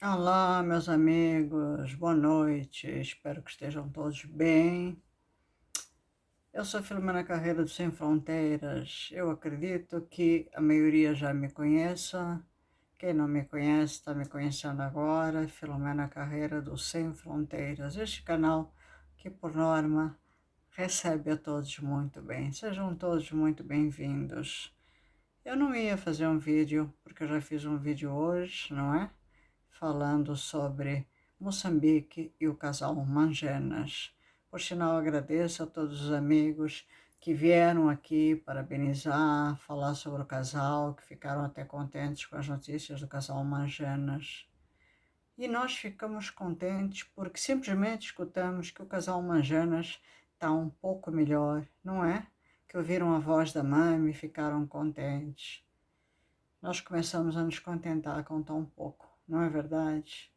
Olá, meus amigos, boa noite, espero que estejam todos bem. Eu sou Filomena Carreira do Sem Fronteiras. Eu acredito que a maioria já me conheça. Quem não me conhece está me conhecendo agora. Filomena Carreira do Sem Fronteiras. Este canal que, por norma, recebe a todos muito bem. Sejam todos muito bem-vindos. Eu não ia fazer um vídeo, porque eu já fiz um vídeo hoje, não é? Falando sobre Moçambique e o casal Mangenas. Por sinal, agradeço a todos os amigos que vieram aqui parabenizar, falar sobre o casal, que ficaram até contentes com as notícias do casal Mangenas. E nós ficamos contentes porque simplesmente escutamos que o casal Mangenas está um pouco melhor, não é? Que ouviram a voz da mãe e ficaram contentes. Nós começamos a nos contentar com tão pouco, não é verdade?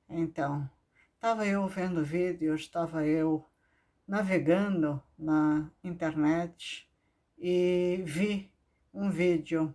Então, estava eu vendo vídeos, estava eu navegando na internet e vi um vídeo.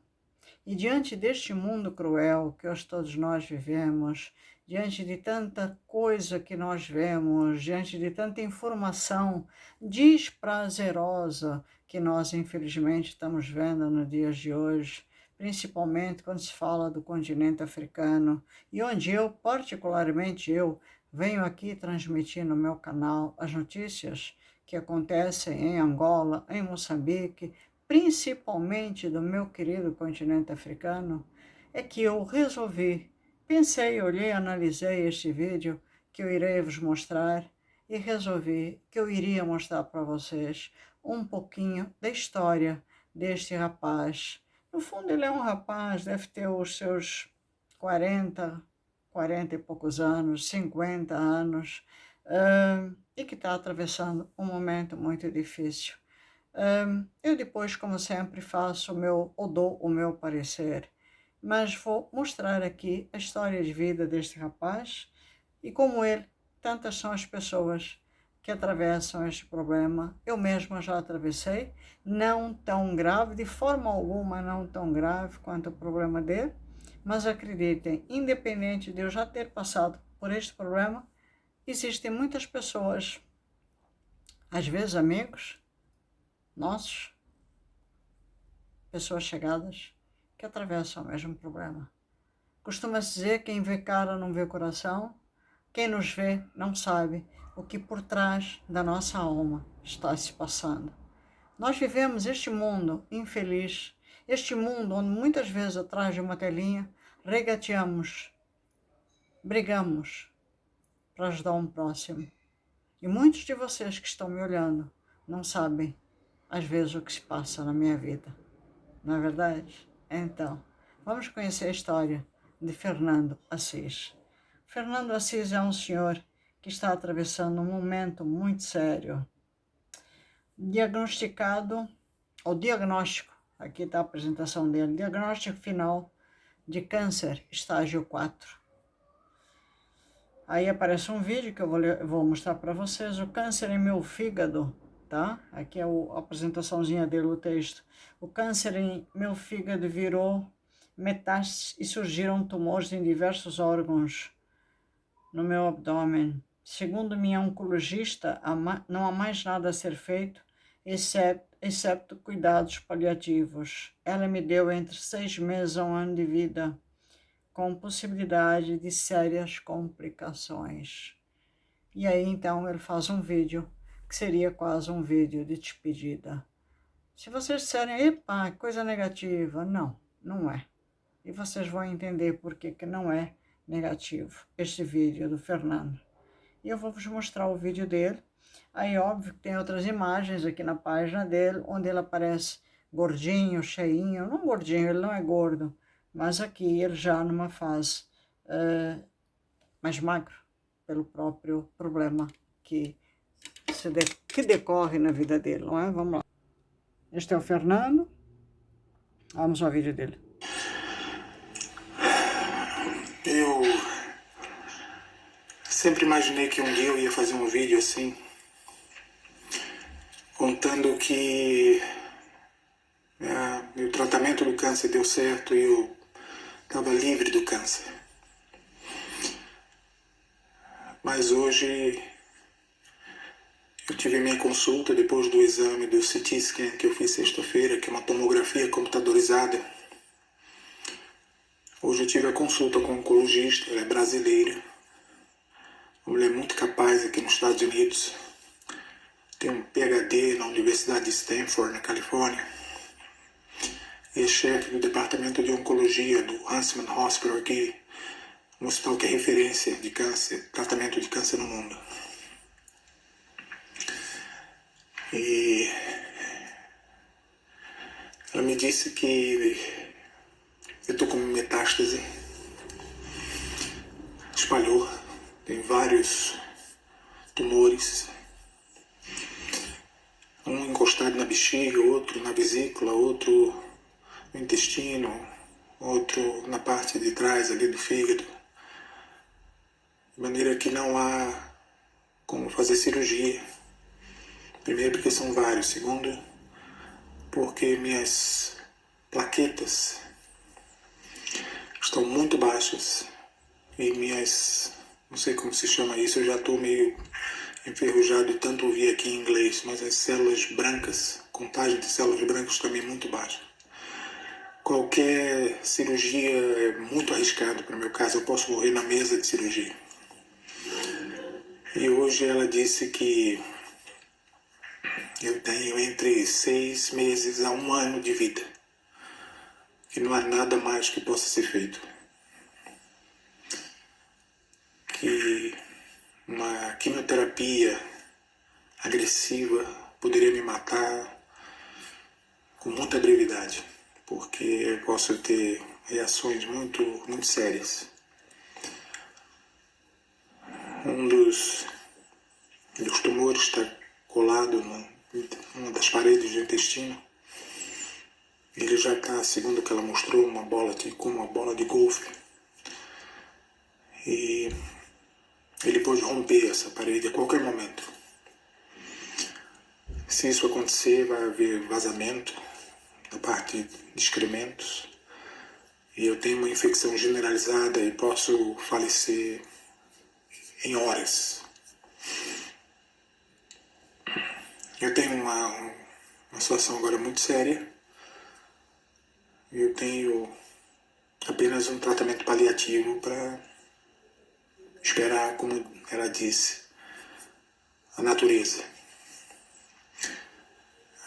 E diante deste mundo cruel que hoje todos nós vivemos, diante de tanta coisa que nós vemos, diante de tanta informação desprazerosa que nós infelizmente estamos vendo nos dias de hoje, principalmente quando se fala do continente africano, e onde eu, particularmente eu, venho aqui transmitir no meu canal as notícias que acontecem em Angola, em Moçambique, principalmente do meu querido continente africano, é que eu resolvi, pensei, olhei, analisei este vídeo que eu irei vos mostrar e resolvi que eu iria mostrar para vocês um pouquinho da história deste rapaz. No fundo, ele é um rapaz, deve ter os seus 40 e poucos anos, 50 anos, e que está atravessando um momento muito difícil. Eu depois, como sempre, faço ou dou o meu parecer, mas vou mostrar aqui a história de vida deste rapaz e como ele, tantas são as pessoas que atravessam este problema. Eu mesma já atravessei, não tão grave, de forma alguma não tão grave quanto o problema dele, mas acreditem, independente de eu já ter passado por este problema, existem muitas pessoas, às vezes amigos nossos, pessoas chegadas, que atravessam o mesmo problema. Costuma-se dizer que quem vê cara não vê coração, quem nos vê não sabe o que por trás da nossa alma está se passando. Nós vivemos este mundo infeliz, este mundo onde muitas vezes atrás de uma telinha regateamos, brigamos para ajudar um próximo. E muitos de vocês que estão me olhando não sabem, às vezes, o que se passa na minha vida. Não é verdade? Então, vamos conhecer a história de Fernando Assis. Fernando Assis é um senhor que está atravessando um momento muito sério. Diagnosticado, ou diagnóstico, aqui está a apresentação dele, diagnóstico final de câncer, estágio 4. Aí aparece um vídeo que eu vou mostrar para vocês, o câncer em meu fígado, tá? Aqui é a apresentaçãozinha dele, o texto. O câncer em meu fígado virou metástase e surgiram tumores em diversos órgãos no meu abdômen. Segundo minha oncologista, não há mais nada a ser feito, exceto cuidados paliativos. Ela me deu entre 6 meses a 1 ano de vida, com possibilidade de sérias complicações. E aí, então, ele faz um vídeo, que seria quase um vídeo de despedida. Se vocês disserem, epa, coisa negativa, não, não é. E vocês vão entender por que não é negativo este vídeo do Fernando. E eu vou vos mostrar o vídeo dele. Aí, óbvio que tem outras imagens aqui na página dele, onde ele aparece gordinho, cheinho. Não gordinho, ele não é gordo, mas aqui ele já numa fase mais magro, pelo próprio problema que decorre na vida dele, não é? Vamos lá. Este é o Fernando. Vamos ao vídeo dele. Eu sempre imaginei que um dia eu ia fazer um vídeo assim, contando que meu tratamento do câncer deu certo e eu estava livre do câncer. Mas hoje eu tive minha consulta depois do exame do CT scan que eu fiz sexta-feira, que é uma tomografia computadorizada. Hoje eu tive a consulta com um oncologista, ela é brasileira, uma mulher muito capaz aqui nos Estados Unidos, tem um PhD na Universidade de Stanford, na Califórnia, e é chefe do departamento de oncologia do Huntsman Hospital aqui, um hospital que é referência de câncer, tratamento de câncer no mundo. E ela me disse que eu tô com metástase, espalhou, tem vários tumores, um encostado na bexiga, outro na vesícula, outro no intestino, outro na parte de trás ali do fígado, de maneira que não há como fazer cirurgia. Primeiro porque são vários, segundo porque minhas plaquetas estão muito baixas e minhas, não sei como se chama isso, eu já estou meio enferrujado, tanto ouvir aqui em inglês, mas as células brancas, contagem de células brancas também muito baixa. Qualquer cirurgia é muito arriscado para o meu caso, eu posso morrer na mesa de cirurgia. E hoje ela disse que eu tenho entre 6 meses a 1 ano de vida, que não há nada mais que possa ser feito. Que uma quimioterapia agressiva poderia me matar com muita brevidade, porque eu posso ter reações muito sérias. Um dos tumores está colado numa das paredes do intestino. Ele já está, segundo o que ela mostrou, como uma bola de golfe. E ele pode romper essa parede a qualquer momento. Se isso acontecer, vai haver vazamento da parte de excrementos. E eu tenho uma infecção generalizada e posso falecer em horas. Eu tenho uma situação agora muito séria. Eu tenho apenas um tratamento paliativo para esperar, como ela disse, a natureza.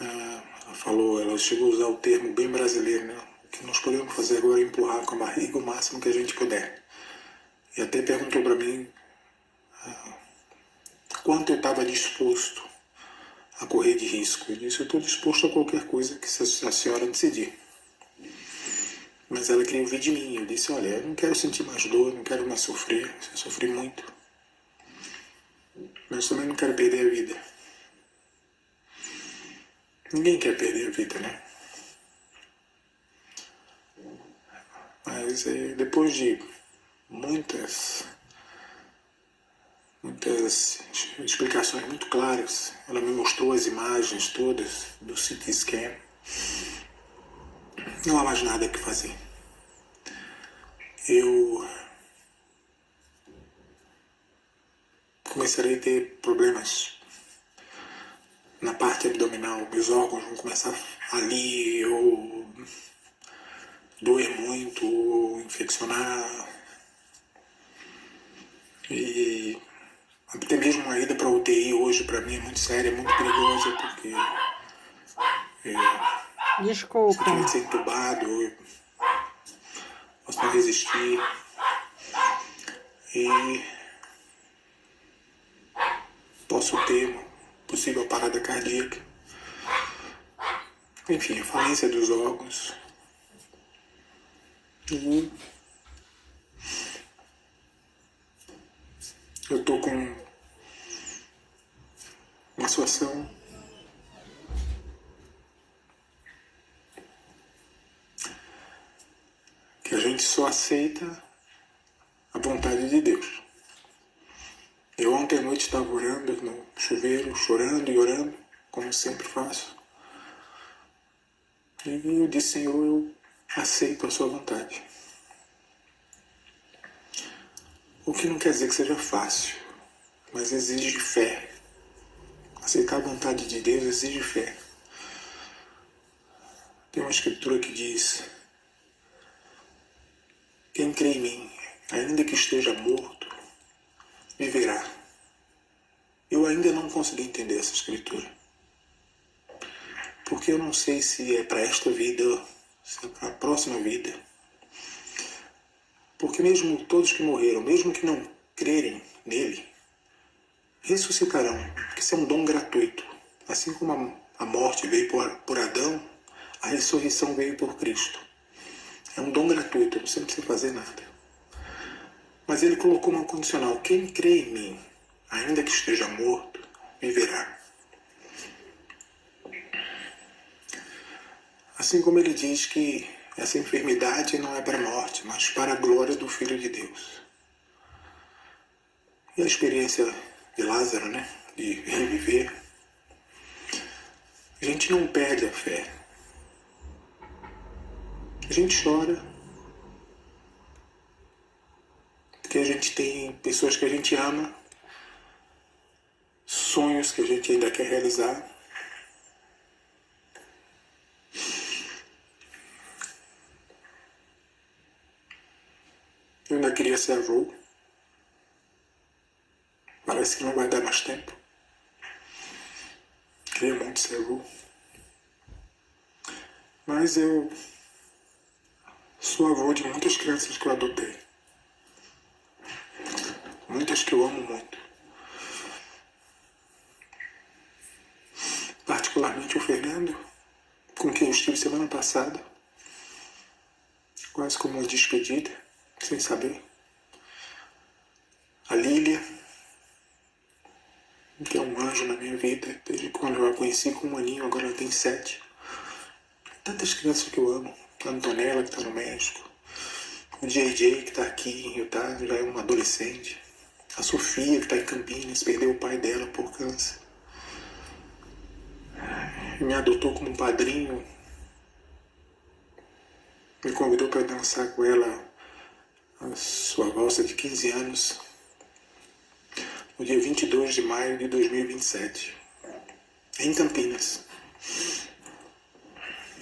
Ela falou, ela chegou a usar o termo bem brasileiro, né? O que nós podemos fazer agora é empurrar com a barriga o máximo que a gente puder. E até perguntou para mim quanto eu estava disposto a correr de risco. Eu disse, eu estou disposto a qualquer coisa que a senhora decidir. Mas ela queria ouvir de mim. Eu disse, olha, eu não quero sentir mais dor, não quero mais sofrer. Eu sofri muito. Mas também não quero perder a vida. Ninguém quer perder a vida, né? Mas depois de muitas explicações muito claras, ela me mostrou as imagens todas do CT scan. Não há mais nada que fazer. Eu começarei a ter problemas na parte abdominal, meus órgãos vão começar ali, ou doer muito, ou infeccionar. E até mesmo uma ida para UTI hoje para mim é muito séria, é muito perigosa, porque se Desculpa. eu tiver que ser entubado, eu posso não resistir. E posso ter uma possível parada cardíaca. Enfim, a falência dos órgãos. E eu tô com uma situação que a gente só aceita a vontade de Deus. Eu ontem à noite estava orando no chuveiro, chorando e orando, como sempre faço. E eu disse, Senhor, eu aceito a sua vontade. O que não quer dizer que seja fácil. mas exige fé. Aceitar a vontade de Deus exige fé. Tem uma escritura que diz: quem crê em mim, ainda que esteja morto, viverá. Eu ainda não consegui entender essa escritura, porque eu não sei se é para esta vida, se é para a próxima vida. Porque mesmo todos que morreram, mesmo que não crerem nele, ressuscitarão, porque isso é um dom gratuito. Assim como a morte veio por Adão, a ressurreição veio por Cristo. É um dom gratuito, você não precisa fazer nada. Mas ele colocou uma condicional: quem crê em mim, ainda que esteja morto, viverá. Assim como ele diz que essa enfermidade não é para a morte, mas para a glória do Filho de Deus. E a experiência de Lázaro, né? De reviver. A gente não perde a fé. A gente chora, porque a gente tem pessoas que a gente ama, sonhos que a gente ainda quer realizar. Eu ainda queria ser avô. Parece que não vai dar mais tempo. Queria muito ser avô. Mas eu sou avô de muitas crianças que eu adotei. Muitas que eu amo muito. Particularmente o Fernando, com quem eu estive semana passada. Quase como uma despedida, sem saber. A Lília, que é um anjo na minha vida, desde quando eu a conheci com 1 aninho, agora ela tem 7. Tantas crianças que eu amo. A Antonella, que está no México. O JJ, que está aqui em Utah, já é uma adolescente. A Sofia, que está em Campinas, perdeu o pai dela por câncer. E me adotou como padrinho. Me convidou para dançar com ela a sua valsa de 15 anos. No dia 22 de maio de 2027. Em Campinas.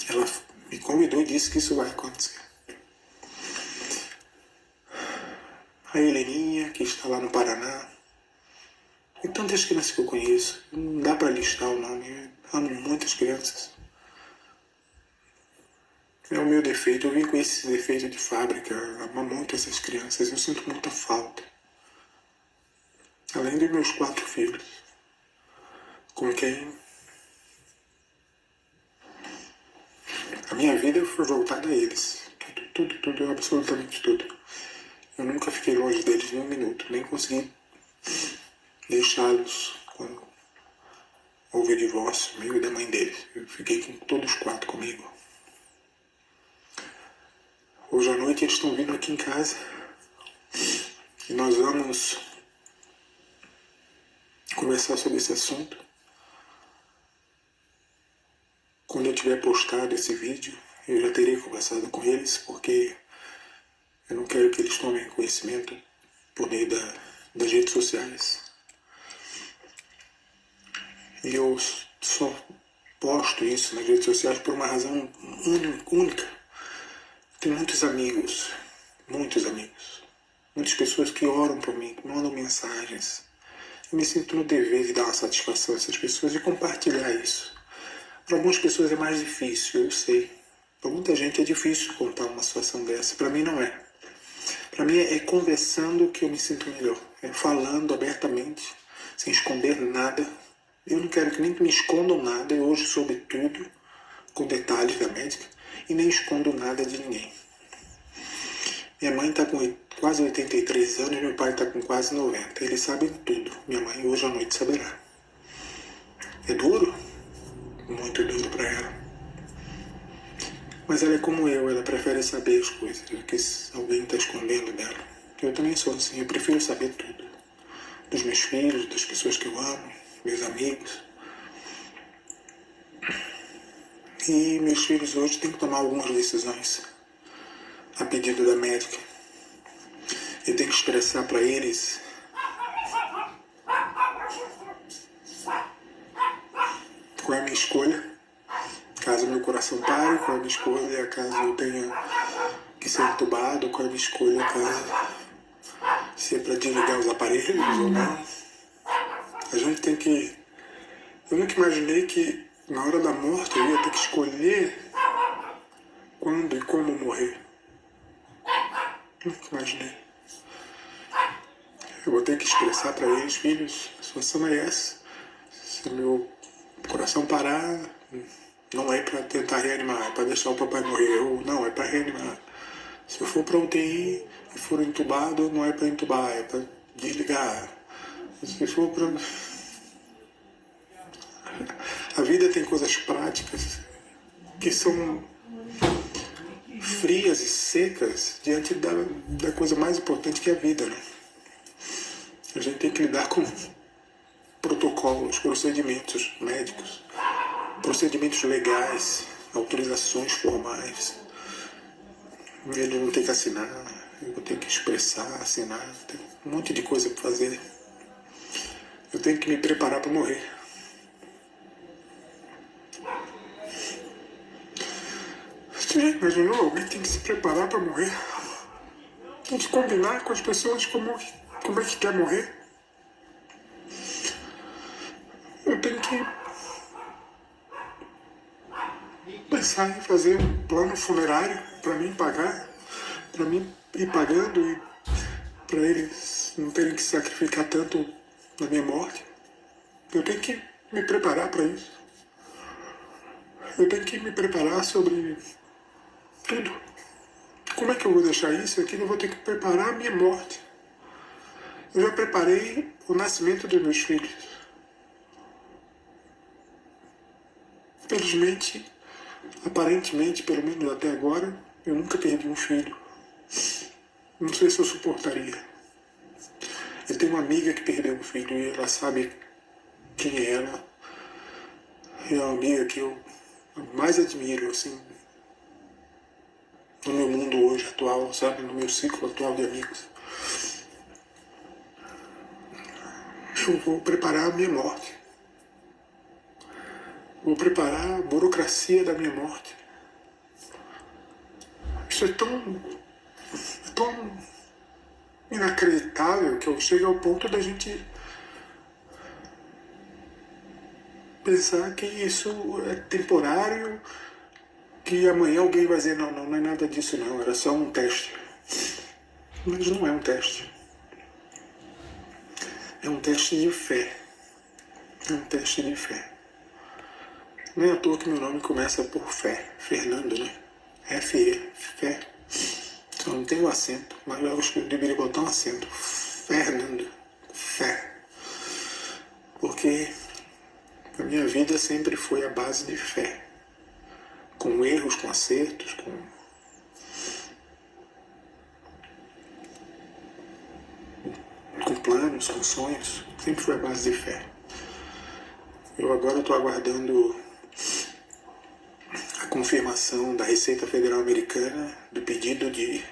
Ela me convidou e disse que isso vai acontecer. A Heleninha, que está lá no Paraná. E tantas crianças que eu conheço. Não dá para listar o nome. Eu amo muitas crianças. É o meu defeito. Eu vim com esse defeito de fábrica. Eu amo muito essas crianças. Eu sinto muita falta. Além dos meus 4 filhos. Com quem a minha vida foi voltada a eles. Tudo, absolutamente tudo. Eu nunca fiquei longe deles nem um minuto. Nem consegui deixá-los quando houve o divórcio meu e da mãe deles. Eu fiquei com todos os 4 comigo. Hoje à noite eles estão vindo aqui em casa. E nós vamos conversar sobre esse assunto. Quando eu tiver postado esse vídeo, eu já terei conversado com eles, porque eu não quero que eles tomem conhecimento por meio das redes sociais. E eu só posto isso nas redes sociais por uma razão única. Tenho muitos amigos, muitas pessoas que oram por mim, que mandam mensagens. Eu me sinto no dever de dar uma satisfação a essas pessoas e compartilhar isso. Para algumas pessoas é mais difícil, eu sei. Para muita gente é difícil contar uma situação dessa. Para mim não é. Para mim é conversando que eu me sinto melhor. É falando abertamente, sem esconder nada. Eu não quero que nem me escondam nada. Eu hoje soube tudo, com detalhes da médica, e nem escondo nada de ninguém. Minha mãe está com quase 83 anos e meu pai está com quase 90. Eles sabem tudo. Minha mãe hoje à noite saberá. É duro? Muito duro para ela. Mas ela é como eu, ela prefere saber as coisas do que alguém está escondendo dela. Eu também sou assim, eu prefiro saber tudo. Dos meus filhos, das pessoas que eu amo, meus amigos. E meus filhos hoje têm que tomar algumas decisões a pedido da médica. Eu tenho que expressar para eles escolha. Caso meu coração pare, qual é a minha escolha? Caso eu tenha que ser entubado, qual é a minha escolha? Se é para desligar os aparelhos ou não. A gente tem que... Eu nunca imaginei que na hora da morte eu ia ter que escolher quando e como morrer. Nunca imaginei. Eu vou ter que expressar para eles: filhos, a situação é essa. Se meu coração parar, não é para tentar reanimar, é para deixar o papai morrer. Ou não, é para reanimar. Se eu for para UTI e for entubado, não é para entubar, é para desligar. Se for para... A vida tem coisas práticas que são frias e secas diante da coisa mais importante que é a vida, né? A gente tem que lidar com protocolos, procedimentos médicos, procedimentos legais, autorizações formais. Ele não tem que assinar, eu vou ter que expressar, assinar, tem um monte de coisa para fazer. Eu tenho que me preparar para morrer. Você já imaginou? Alguém tem que se preparar para morrer? Tem que combinar com as pessoas como é que quer morrer. Eu tenho que pensar em fazer um plano funerário para mim pagar, para mim ir pagando e para eles não terem que sacrificar tanto na minha morte. Eu tenho que me preparar para isso. Eu tenho que me preparar sobre tudo. Como é que eu vou deixar isso aqui? Eu vou ter que preparar a minha morte. Eu já preparei o nascimento dos meus filhos. Felizmente, aparentemente, pelo menos até agora, eu nunca perdi um filho. Não sei se eu suportaria. Eu tenho uma amiga que perdeu um filho e ela sabe quem é ela. É uma amiga que eu mais admiro, assim, no meu mundo hoje atual, sabe? No meu ciclo atual de amigos. Eu vou preparar a minha morte. Vou preparar a burocracia da minha morte. Isso é tão inacreditável que eu chego ao ponto da gente pensar que isso é temporário, que amanhã alguém vai dizer: não é nada disso não, era só um teste. Mas não é um teste. É um teste de fé. É um teste de fé. Não é à toa que meu nome começa por fé. Fernando, né? F-E, fé. Só não tem o acento, mas eu acho que eu deveria botar um acento. Fernando. Fé. Porque a minha vida sempre foi a base de fé. Com erros, com acertos, com planos, com sonhos. Sempre foi a base de fé. Eu agora estou aguardando a confirmação da Receita Federal Americana do pedido de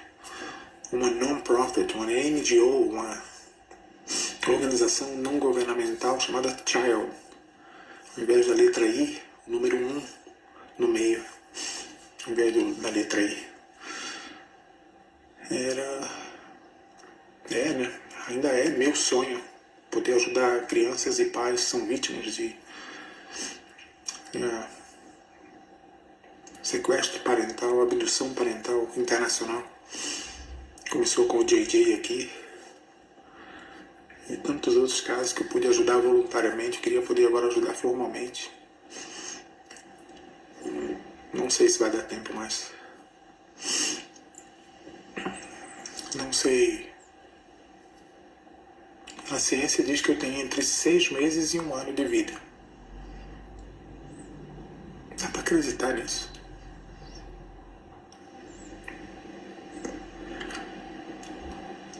uma non-profit, uma NGO, uma organização não governamental chamada CHILD. Ao invés da letra I, o número 1 no meio, ao invés da letra I. Né? Ainda é meu sonho poder ajudar crianças e pais que são vítimas de sequestro parental, abdução parental internacional. Começou com o JJ aqui e tantos outros casos que eu pude ajudar voluntariamente. Eu queria poder agora ajudar formalmente. Não sei se vai dar tempo mais. Não sei. A ciência diz que eu tenho entre 6 meses e 1 ano de vida. Dá pra acreditar nisso?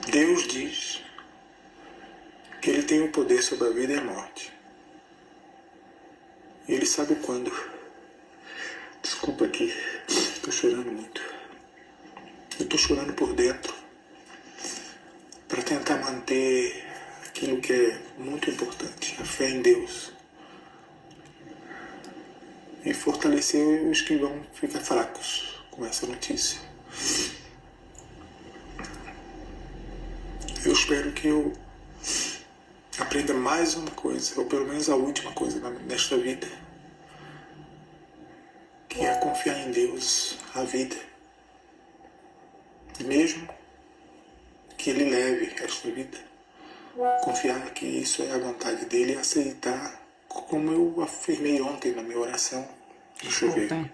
Deus diz que Ele tem o poder sobre a vida e a morte. E Ele sabe quando. Desculpa aqui, estou chorando muito. Eu estou chorando por dentro para tentar manter aquilo que é muito importante, a fé em Deus. e fortalecer os que vão ficar fracos com essa notícia. Eu espero que eu aprenda mais uma coisa, ou pelo menos a última coisa nesta vida, que é confiar em Deus, a vida. Mesmo que Ele leve esta vida, confiar que isso é a vontade dEle e aceitar, como eu afirmei ontem na minha oração. Deixa eu ver.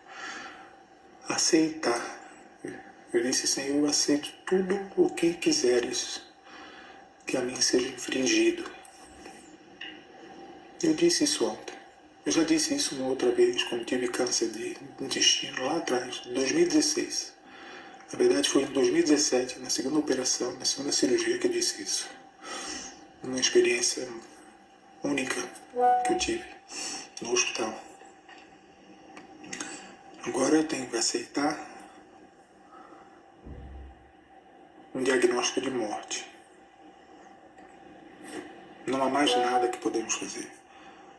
Aceitar. Eu disse, Senhor, eu aceito tudo o que quiseres que a mim seja infringido. Eu disse isso ontem. Eu já disse isso uma outra vez, quando tive câncer de intestino, lá atrás, em 2016. Na verdade, foi em 2017, na segunda operação, na segunda cirurgia, que eu disse isso. Uma experiência única que eu tive no hospital. Agora eu tenho que aceitar um diagnóstico de morte. Não há mais nada que podemos fazer.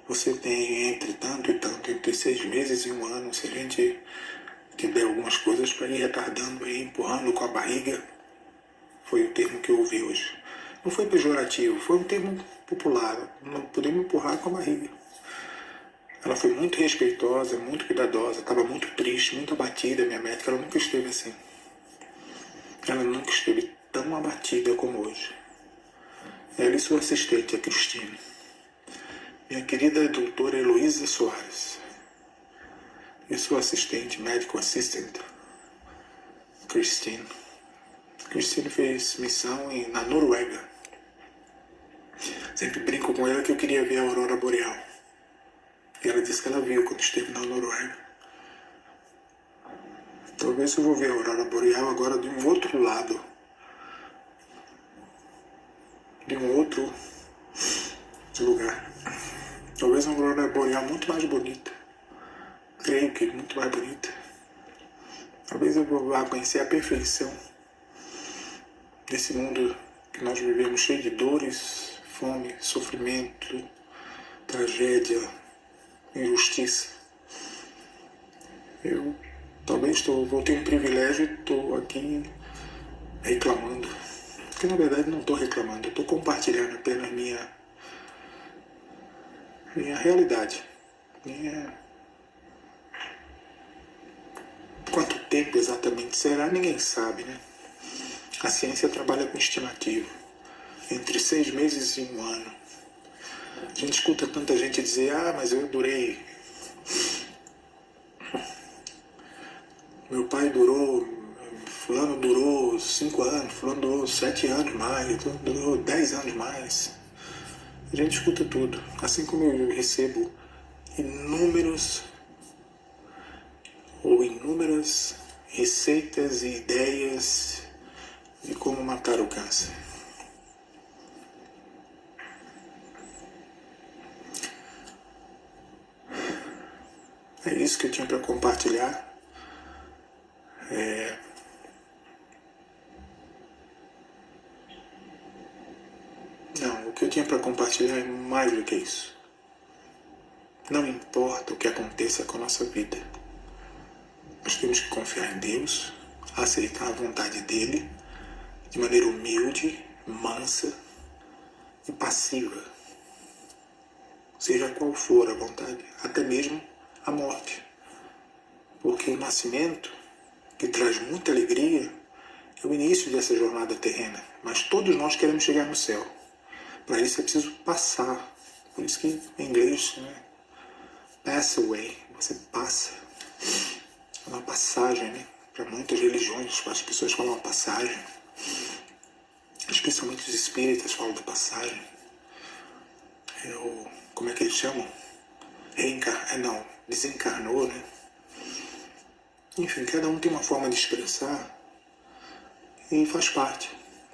Você tem entre tanto e tanto, entre 6 meses e 1 ano, se a gente tiver algumas coisas para ir retardando, ir empurrando com a barriga, foi o termo que eu ouvi hoje. Não foi pejorativo, foi um termo popular. Não podemos empurrar com a barriga. Ela foi muito respeitosa, muito cuidadosa, estava muito triste, muito abatida, minha médica. Ela nunca esteve assim. Ela nunca esteve tão abatida como hoje. Ela e sua assistente, a Cristina. Minha querida doutora Heloísa Soares. E sua assistente, medical assistant, Christine. Christine fez missão na Noruega. Sempre brinco com ela que eu queria ver a aurora boreal. E ela disse que ela viu quando esteve na Noruega. Talvez eu vou ver a aurora boreal agora de um outro lado. De um outro lugar. Talvez uma aurora boreal muito mais bonita. Creio que muito mais bonita. Talvez eu vá conhecer a perfeição desse mundo que nós vivemos, cheio de dores, fome, sofrimento, tragédia, injustiça. Eu talvez vou ter um privilégio e estou aqui reclamando. Porque na verdade não estou reclamando, eu estou compartilhando apenas minha realidade. Quanto tempo exatamente será, ninguém sabe, né? A ciência trabalha com estimativa. Entre 6 meses e 1 ano. A gente escuta tanta gente dizer, mas eu durei. Meu pai durou, fulano durou 5 anos, fulano durou 7 anos mais, durou 10 anos mais. A gente escuta tudo. Assim como eu recebo inúmeras receitas e ideias de como matar o câncer. É isso que eu tinha para compartilhar. Não, o que eu tinha para compartilhar é mais do que isso. Não importa o que aconteça com a nossa vida. Nós temos que confiar em Deus, aceitar a vontade dEle, de maneira humilde, mansa e passiva. Seja qual for a vontade, até mesmo a morte. Porque o nascimento, que traz muita alegria, é o início dessa jornada terrena. Mas todos nós queremos chegar no céu. Para isso é preciso passar. Por isso que em inglês, né? Pass away. Você passa. É uma passagem, né? Para muitas religiões, as pessoas falam uma passagem. Especialmente os espíritas falam da passagem. Como é que eles chamam? Desencarnou, né? Enfim, cada um tem uma forma de expressar e faz parte.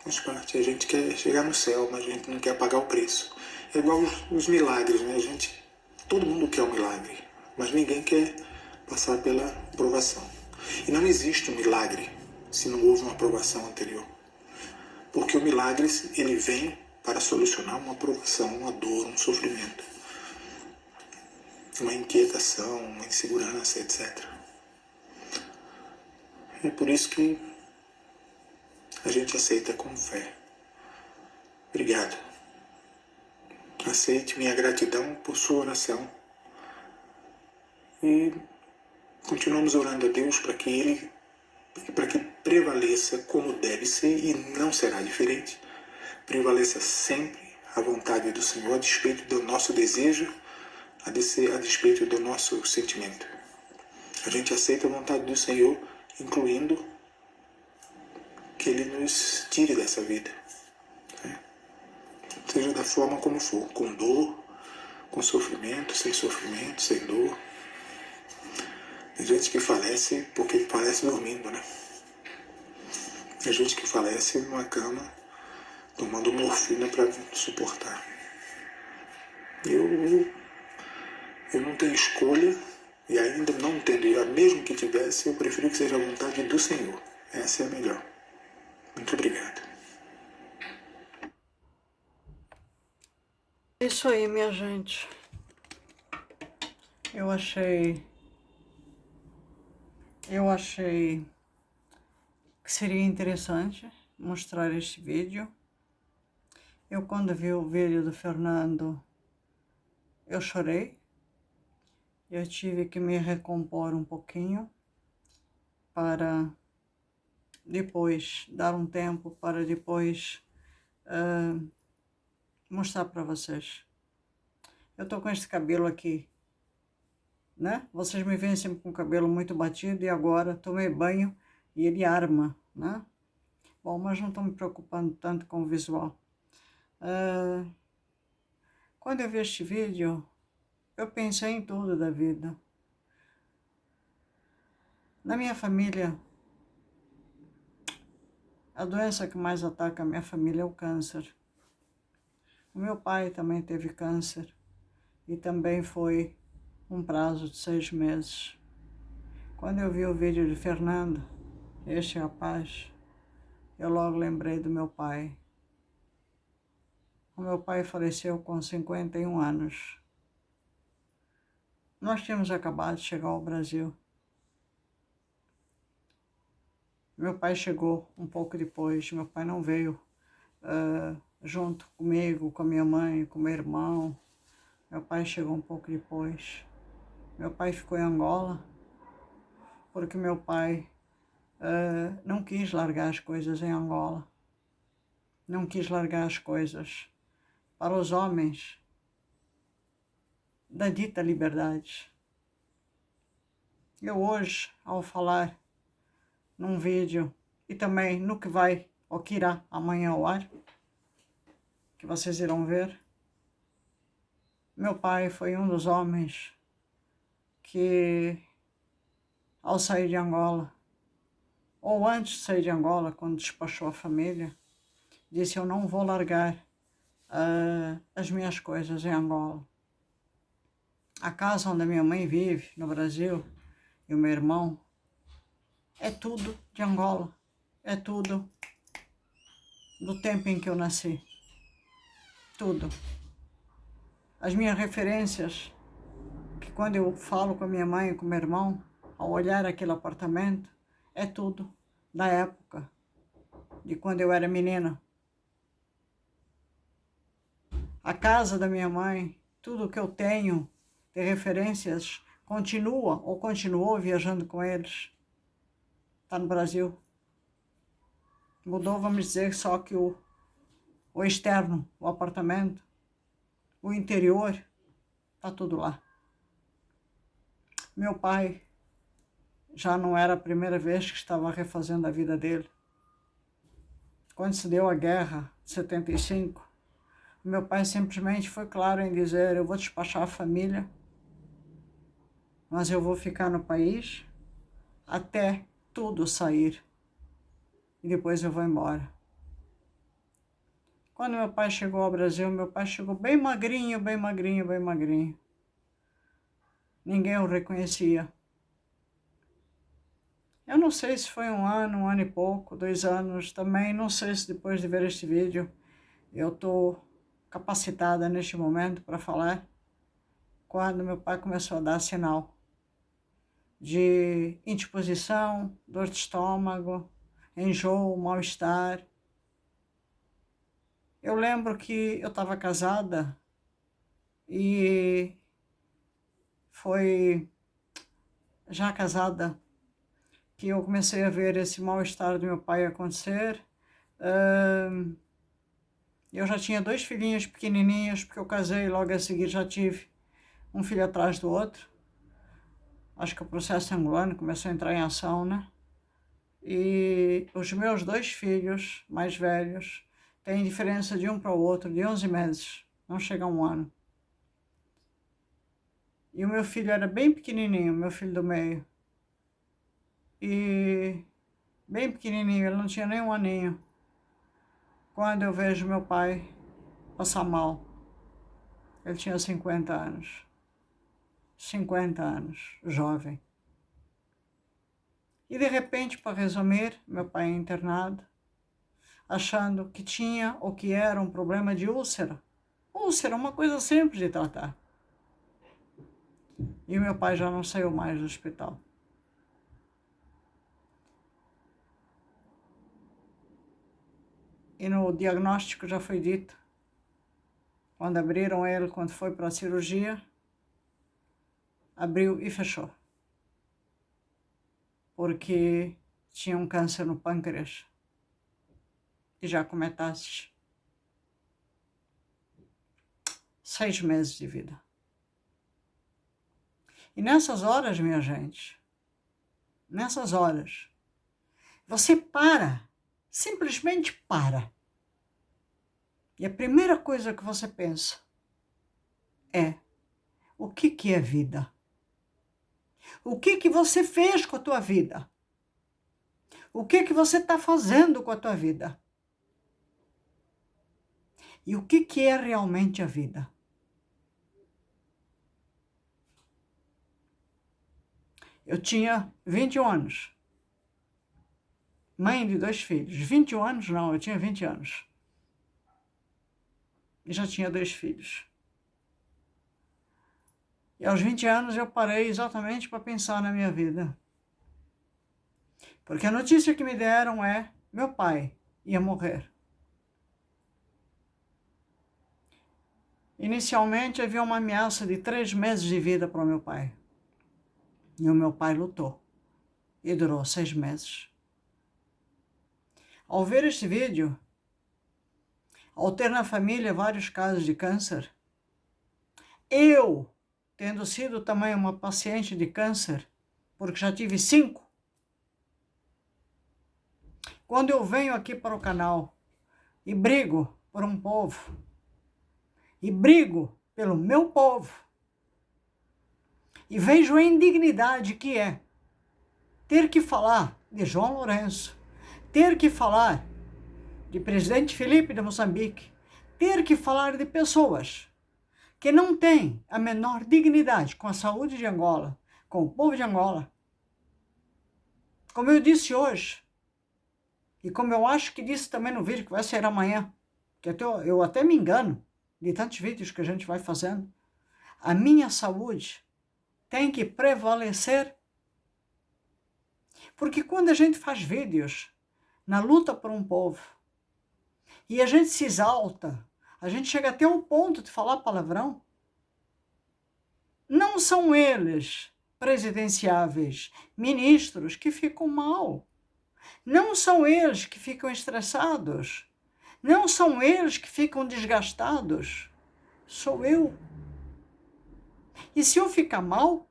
A gente quer chegar no céu, mas a gente não quer pagar o preço. É igual os milagres, né? Todo mundo quer um milagre, mas ninguém quer passar pela provação. E não existe um milagre se não houve uma provação anterior. Porque o milagre, ele vem para solucionar uma provação, uma dor, um sofrimento. uma inquietação, uma insegurança, etc. É por isso que a gente aceita com fé. Obrigado. Aceite minha gratidão por sua oração. E continuamos orando a Deus para que prevaleça como deve ser e não será diferente. Prevaleça sempre a vontade do Senhor a despeito do nosso desejo, a despeito do nosso sentimento. A gente aceita a vontade do Senhor, incluindo que Ele nos tire dessa vida. Seja da forma como for, com dor, com sofrimento, sem dor. Tem gente que falece porque falece dormindo, né? Tem gente que falece numa cama, tomando morfina para suportar. Eu não tenho escolha, e ainda não tendo, mesmo que tivesse, eu prefiro que seja a vontade do Senhor. Essa é a melhor. Muito obrigado. Isso aí, minha gente. Eu achei que seria interessante mostrar este vídeo. Eu, quando vi o vídeo do Fernando, eu chorei. Eu tive que me recompor um pouquinho para depois dar um tempo para depois mostrar para vocês. Eu tô com este cabelo aqui, né? Vocês me veem sempre com o cabelo muito batido e agora tomei banho e ele arma, né? Bom, mas não estou me preocupando tanto com o visual. Quando eu vi este vídeo, eu pensei em tudo da vida. Na minha família, a doença que mais ataca a minha família é o câncer. O meu pai também teve câncer e também foi um prazo de 6 meses. Quando eu vi o vídeo de Fernando, este rapaz, eu logo lembrei do meu pai. O meu pai faleceu com 51 anos. Nós tínhamos acabado de chegar ao Brasil. Meu pai chegou um pouco depois. Meu pai não veio junto comigo, com a minha mãe, com meu irmão. Meu pai chegou um pouco depois. Meu pai ficou em Angola, porque meu pai não quis largar as coisas em Angola. Não quis largar as coisas para os homens da dita liberdade. Eu hoje, ao falar num vídeo e também no que vai ou que irá amanhã ao ar, que vocês irão ver, meu pai foi um dos homens que, ao sair de Angola, ou antes de sair de Angola, quando despachou a família, disse: eu não vou largar as minhas coisas em Angola. A casa onde a minha mãe vive, no Brasil, e o meu irmão, é tudo de Angola. É tudo do tempo em que eu nasci. Tudo. As minhas referências, que quando eu falo com a minha mãe e com o meu irmão, ao olhar aquele apartamento, é tudo da época, de quando eu era menina. A casa da minha mãe, tudo que eu tenho de referências, continua ou continuou viajando com eles. Está no Brasil. Mudou, vamos dizer, só que o externo, o apartamento, o interior, está tudo lá. Meu pai já não era a primeira vez que estava refazendo a vida dele. Quando se deu a guerra de 75, meu pai simplesmente foi claro em dizer: eu vou despachar a família, mas eu vou ficar no país até tudo sair e depois eu vou embora. Quando meu pai chegou ao Brasil, meu pai chegou bem magrinho, bem magrinho, bem magrinho. Ninguém o reconhecia. Eu não sei se foi um ano e pouco, 2 anos, também não sei se depois de ver este vídeo eu estou capacitada neste momento para falar quando meu pai começou a dar sinal de indisposição, dor de estômago, enjoo, mal-estar. Eu lembro que eu estava casada e foi já casada que eu comecei a ver esse mal-estar do meu pai acontecer. Eu já tinha 2 filhinhos pequenininhos, porque eu casei e logo a seguir já tive um filho atrás do outro. Acho que o processo angolano começou a entrar em ação, né? E os meus 2 filhos mais velhos têm diferença de um para o outro de 11 meses, não chega a 1 ano. E o meu filho era bem pequenininho, meu filho do meio. E bem pequenininho, ele não tinha nem 1 aninho. Quando eu vejo meu pai passar mal, ele tinha 50 anos. 50 anos, jovem. E de repente, para resumir, meu pai é internado, achando que tinha ou que era um problema de úlcera. Úlcera é uma coisa simples de tratar. E o meu pai já não saiu mais do hospital. E no diagnóstico já foi dito, quando abriram ele, quando foi para a cirurgia, abriu e fechou. Porque tinha um câncer no pâncreas e já com metástase. 6 meses de vida. E nessas horas, minha gente, nessas horas, você para, simplesmente para. E a primeira coisa que você pensa é: o que é vida? O que você fez com a tua vida? O que você está fazendo com a tua vida? E o que é realmente a vida? Eu tinha 21 anos. Mãe de 2 filhos. 21 anos não, eu tinha 20 anos. E já tinha 2 filhos. E aos 20 anos eu parei exatamente para pensar na minha vida. Porque a notícia que me deram é: meu pai ia morrer. Inicialmente havia uma ameaça de 3 meses de vida para o meu pai. E o meu pai lutou. E durou 6 meses. Ao ver este vídeo, ao ter na família vários casos de câncer, eu, tendo sido também uma paciente de câncer, porque já tive 5, quando eu venho aqui para o canal e brigo por um povo, e brigo pelo meu povo, e vejo a indignidade que é ter que falar de João Lourenço, ter que falar de presidente Filipe de Moçambique, ter que falar de pessoas que não têm a menor dignidade com a saúde de Angola, com o povo de Angola. Como eu disse hoje, e como eu acho que disse também no vídeo que vai sair amanhã, que eu até me engano de tantos vídeos que a gente vai fazendo, a minha saúde tem que prevalecer. Porque quando a gente faz vídeos na luta por um povo, e a gente se exalta, a gente chega até o ponto de falar palavrão, não são eles, presidenciáveis, ministros, que ficam mal. Não são eles que ficam estressados. Não são eles que ficam desgastados. Sou eu. E se eu ficar mal,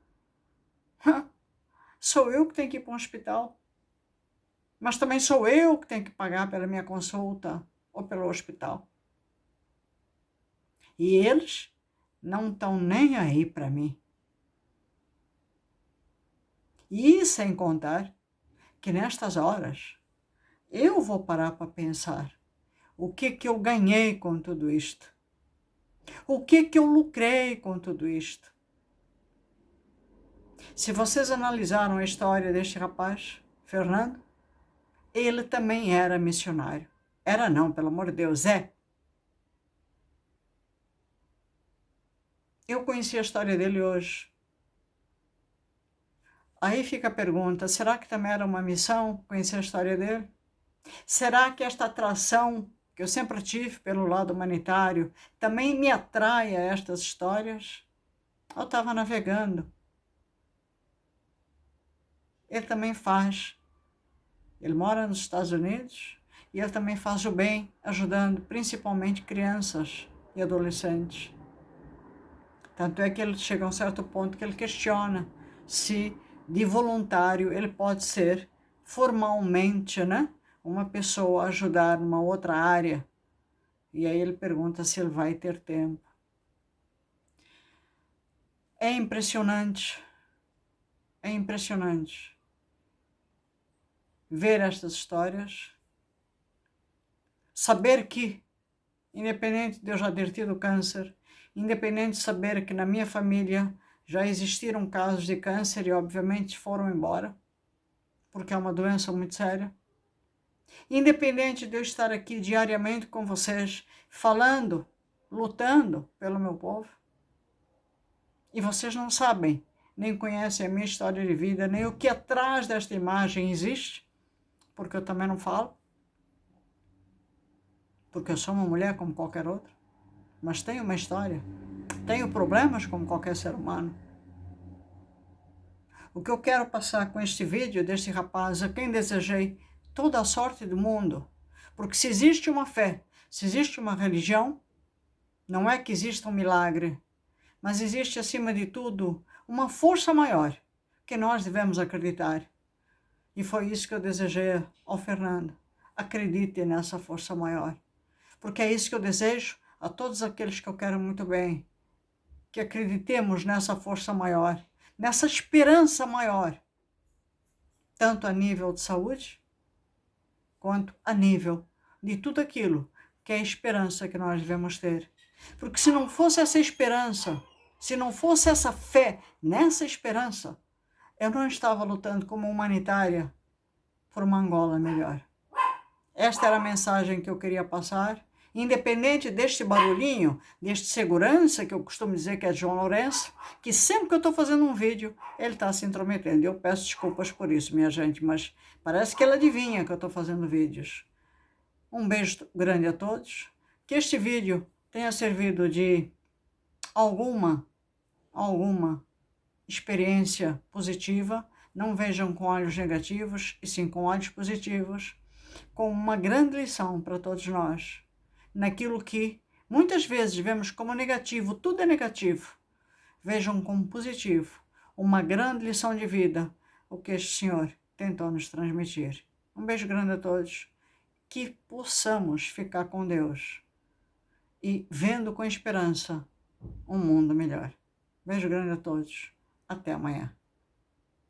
sou eu que tenho que ir para um hospital. Mas também sou eu que tenho que pagar pela minha consulta ou pelo hospital. E eles não estão nem aí para mim. E sem contar que nestas horas eu vou parar para pensar o que eu ganhei com tudo isto. O que eu lucrei com tudo isto. Se vocês analisaram a história deste rapaz, Fernando, ele também era missionário. Era não, pelo amor de Deus, é. Eu conheci a história dele hoje. Aí fica a pergunta, será que também era uma missão conhecer a história dele? Será que esta atração que eu sempre tive pelo lado humanitário também me atrai a estas histórias? Eu estava navegando. Ele também faz. Ele mora nos Estados Unidos e ele também faz o bem, ajudando principalmente crianças e adolescentes. Tanto é que ele chega a um certo ponto que ele questiona se de voluntário ele pode ser formalmente, né, uma pessoa a ajudar numa outra área. E aí ele pergunta se ele vai ter tempo. É impressionante ver estas histórias, saber que, independente de eu já ter tido câncer, independente de saber que na minha família já existiram casos de câncer e obviamente foram embora, porque é uma doença muito séria, independente de eu estar aqui diariamente com vocês, falando, lutando pelo meu povo, e vocês não sabem, nem conhecem a minha história de vida, nem o que atrás desta imagem existe, porque eu também não falo, porque eu sou uma mulher como qualquer outra, mas tenho uma história, tenho problemas como qualquer ser humano. O que eu quero passar com este vídeo deste rapaz, a quem desejei toda a sorte do mundo, porque se existe uma fé, se existe uma religião, não é que exista um milagre, mas existe acima de tudo uma força maior que nós devemos acreditar. E foi isso que eu desejei ao Fernando. Acredite nessa força maior. Porque é isso que eu desejo a todos aqueles que eu quero muito bem. Que acreditemos nessa força maior, nessa esperança maior. Tanto a nível de saúde, quanto a nível de tudo aquilo que é a esperança que nós devemos ter. Porque se não fosse essa esperança, se não fosse essa fé nessa esperança, eu não estava lutando como humanitária por uma Angola melhor. Esta era a mensagem que eu queria passar, independente deste barulhinho, deste segurança, que eu costumo dizer que é João Lourenço, que sempre que eu estou fazendo um vídeo, ele está se intrometendo. Eu peço desculpas por isso, minha gente, mas parece que ele adivinha que eu estou fazendo vídeos. Um beijo grande a todos, que este vídeo tenha servido de alguma experiência positiva, não vejam com olhos negativos, e sim com olhos positivos, com uma grande lição para todos nós, naquilo que muitas vezes vemos como negativo, tudo é negativo, vejam como positivo, uma grande lição de vida, o que este senhor tentou nos transmitir. Um beijo grande a todos, que possamos ficar com Deus e vendo com esperança um mundo melhor. Beijo grande a todos. Até amanhã.